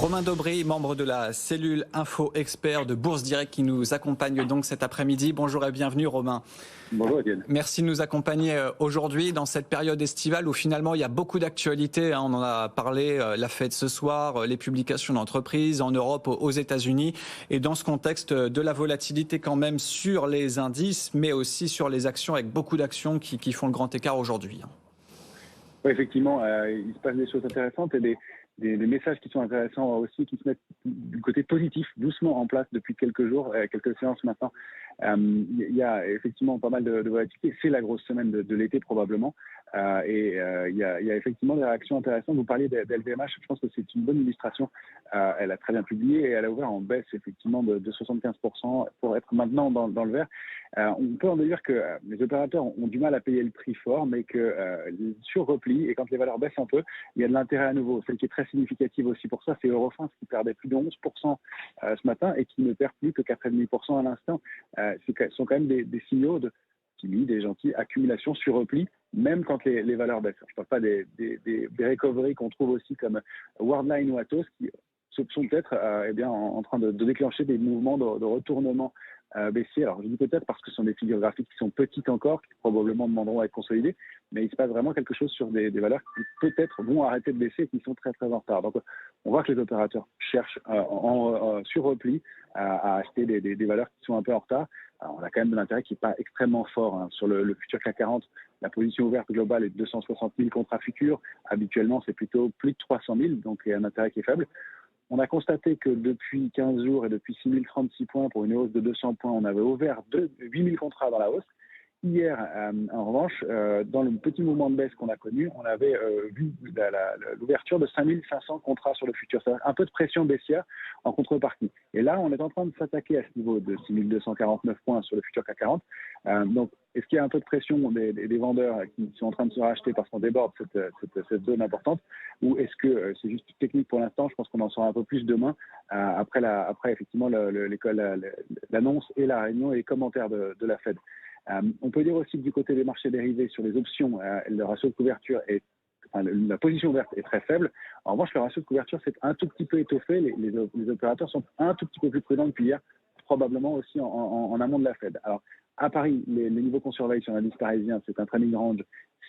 Romain Dobry, membre de la cellule Info Expert de Bourse Direct qui nous accompagne donc cet après-midi. Bonjour et bienvenue Romain. Bonjour Étienne. Merci de nous accompagner aujourd'hui dans cette période estivale où finalement il y a beaucoup d'actualités. On en a parlé, la fête ce soir, les publications d'entreprises en Europe, aux États-Unis. Et dans ce contexte de la volatilité quand même sur les indices, mais aussi sur les actions, avec beaucoup d'actions qui font le grand écart aujourd'hui. Oui, effectivement, il se passe des choses intéressantes et des messages qui sont intéressants aussi, qui se mettent du côté positif, doucement en place depuis quelques jours, quelques séances maintenant. Il y a effectivement pas mal de volatilité. C'est la grosse semaine de l'été probablement. Il y a effectivement des réactions intéressantes. Vous parliez d'LVMH, je pense que c'est une bonne illustration. Elle a très bien publié et elle a ouvert en baisse effectivement de 75% pour être maintenant dans le vert. On peut en dire que les opérateurs ont du mal à payer le prix fort, mais que sur repli, et quand les valeurs baissent un peu, il y a de l'intérêt à nouveau. Celle qui est très significative aussi pour ça, c'est Eurofins qui perdait plus de 11% ce matin et qui ne perd plus que 4,5% à l'instant. Ce sont quand même des signaux de timides et gentils, accumulation sur repli, même quand les valeurs baissent. Je ne parle pas des recoveries qu'on trouve aussi comme Worldline ou Atos qui sont peut-être en train de déclencher des mouvements de retournement baissier. Alors je dis peut-être parce que ce sont des figures graphiques qui sont petites encore, qui probablement demanderont à être consolidées, mais il se passe vraiment quelque chose sur des valeurs qui peut-être vont arrêter de baisser et qui sont très très en retard. Donc on voit que les opérateurs cherchent sur repli à acheter des valeurs qui sont un peu en retard. Alors, on a quand même de l'intérêt qui n'est pas extrêmement fort. Sur le futur CAC 40, la position ouverte globale est de 260 000 contrats futurs. Habituellement, c'est plutôt plus de 300 000, donc il y a un intérêt qui est faible. On a constaté que depuis 15 jours et depuis 6 036 points pour une hausse de 200 points, on avait ouvert 8 000 contrats dans la hausse. Hier, en revanche, dans le petit mouvement de baisse qu'on a connu, on avait vu l'ouverture de 5 500 contrats sur le futur. C'est un peu de pression baissière en contrepartie. Et là, on est en train de s'attaquer à ce niveau de 6 249 points sur le futur CAC 40. Donc, est-ce qu'il y a un peu de pression des vendeurs qui sont en train de se racheter parce qu'on déborde cette zone importante, ou est-ce que c'est juste technique pour l'instant? Je pense qu'on en saura un peu plus demain, après effectivement l'annonce et la réunion et les commentaires de la Fed. On peut dire aussi que du côté des marchés dérivés sur les options, le ratio de couverture la position ouverte est très faible. En revanche, le ratio de couverture s'est un tout petit peu étoffé. Les opérateurs sont un tout petit peu plus prudents depuis hier, probablement aussi en amont de la Fed. Alors, à Paris, les niveaux qu'on surveille sur l'indice parisien, c'est un trading range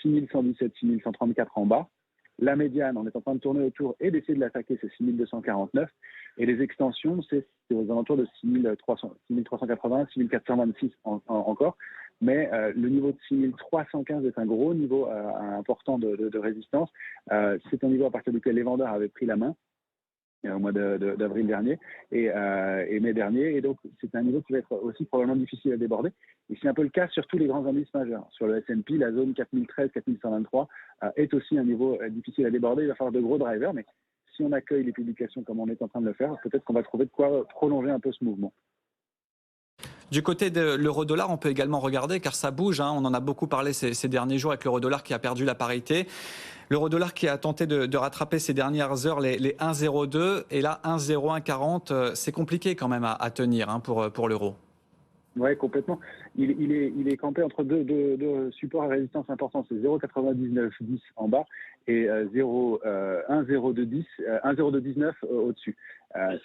6117, 6134 en bas. La médiane, on est en train de tourner autour et d'essayer de l'attaquer, c'est 6249. Et les extensions, c'est aux alentours de 6380, 6426 encore. Mais le niveau de 6315 est un gros niveau important de résistance. C'est un niveau à partir duquel les vendeurs avaient pris la main au mois d'avril dernier et mai dernier. Et donc, c'est un niveau qui va être aussi probablement difficile à déborder. Et c'est un peu le cas sur tous les grands indices majeurs. Sur le S&P, la zone 4013, 4123 est aussi un niveau difficile à déborder. Il va falloir de gros drivers, mais si on accueille les publications comme on est en train de le faire, peut-être qu'on va trouver de quoi prolonger un peu ce mouvement. Du côté de l'euro-dollar, on peut également regarder, car ça bouge. On en a beaucoup parlé ces derniers jours avec l'euro-dollar qui a perdu la parité. L'euro-dollar qui a tenté de rattraper ces dernières heures les 1,02 et là 1,0140, c'est compliqué quand même à tenir pour l'euro. Oui, complètement. Il est campé entre deux supports à résistance importants. C'est 0,9910 en bas et 1,0219 au-dessus.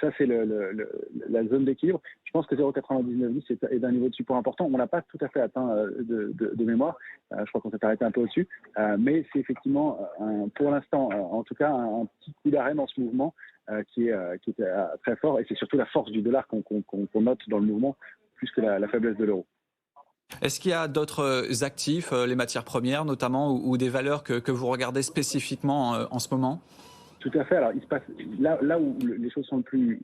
Ça, c'est la zone d'équilibre. Je pense que 0,9910 est d'un niveau de support important. On ne l'a pas tout à fait atteint de mémoire. Je crois qu'on s'est arrêté un peu au-dessus. Mais c'est effectivement, pour l'instant, en tout cas, un petit coup d'arrêt dans ce mouvement qui est très fort. Et c'est surtout la force du dollar qu'on note dans le mouvement, plus que la faiblesse de l'euro. Est-ce qu'il y a d'autres actifs, les matières premières notamment, ou des valeurs que vous regardez spécifiquement en ce moment? Tout à fait. Alors, il se passe là où les choses sont le plus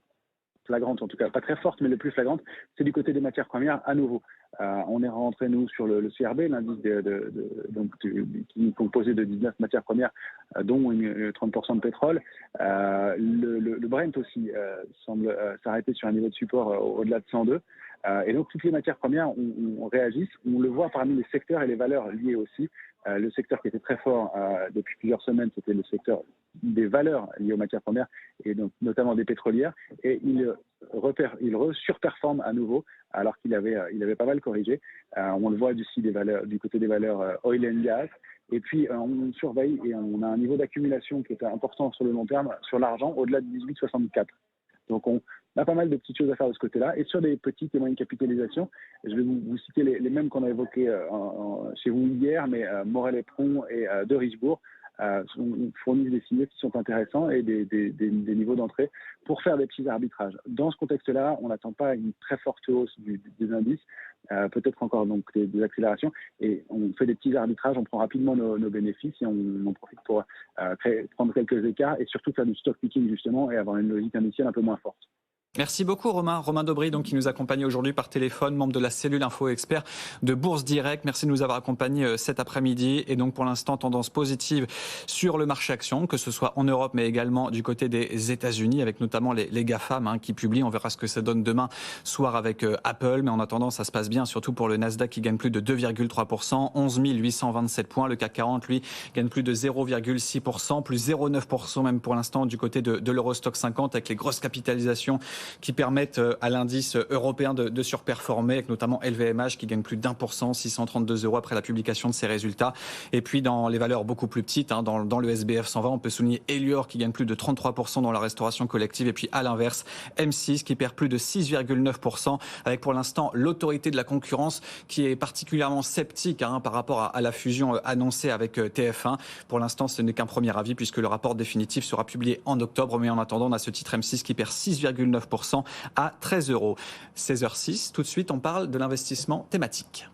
flagrantes, en tout cas pas très fortes, mais le plus flagrantes, c'est du côté des matières premières à nouveau. On est rentré, nous, sur le CRB, l'indice qui est composé de 19 matières premières, dont 30% de pétrole. Le Brent aussi semble s'arrêter sur un niveau de support au-delà de 102. Et donc, toutes les matières premières, on réagisse. On le voit parmi les secteurs et les valeurs liées aussi. Le secteur qui était très fort depuis plusieurs semaines, c'était le secteur des valeurs liées aux matières premières, et donc notamment des pétrolières. Et il surperforme à nouveau, alors qu'il avait pas mal corrigé. On le voit du côté des valeurs oil and gas. Et puis, on surveille et on a un niveau d'accumulation qui est important sur le long terme, sur l'argent, au-delà de 18,64. Donc, on a pas mal de petites choses à faire de ce côté-là. Et sur des petites et moyennes capitalisations, je vais vous citer les mêmes qu'on a évoqués chez vous hier, mais Morel et Pron et de Richebourg fournissent des signaux qui sont intéressants et des niveaux d'entrée pour faire des petits arbitrages. Dans ce contexte-là, on n'attend pas une très forte hausse des indices, peut-être encore donc des accélérations, et on fait des petits arbitrages, on prend rapidement nos bénéfices et on en profite pour prendre quelques écarts et surtout faire du stock picking justement et avoir une logique initiale un peu moins forte. Merci beaucoup Romain. Romain Daubry, donc, qui nous accompagne aujourd'hui par téléphone, membre de la cellule Info Expert de Bourse Direct. Merci de nous avoir accompagnés cet après-midi. Et donc pour l'instant, tendance positive sur le marché action, que ce soit en Europe mais également du côté des États-Unis, avec notamment les GAFAM qui publient. On verra ce que ça donne demain soir avec Apple. Mais en attendant, ça se passe bien, surtout pour le Nasdaq qui gagne plus de 2,3%, 11 827 points. Le CAC 40, lui, gagne plus de 0,6%, plus 0,9% même pour l'instant du côté de l'Eurostock 50, avec les grosses capitalisations qui permettent à l'indice européen de surperformer, avec notamment LVMH qui gagne plus d'1%, 632 € après la publication de ses résultats. Et puis dans les valeurs beaucoup plus petites, dans le SBF 120, on peut souligner Elior qui gagne plus de 33% dans la restauration collective. Et puis à l'inverse, M6 qui perd plus de 6,9%, avec pour l'instant l'autorité de la concurrence qui est particulièrement sceptique par rapport à la fusion annoncée avec TF1. Pour l'instant, ce n'est qu'un premier avis puisque le rapport définitif sera publié en octobre. Mais en attendant, on a ce titre M6 qui perd 6,9% à 13 €. 16h06, tout de suite, on parle de l'investissement thématique.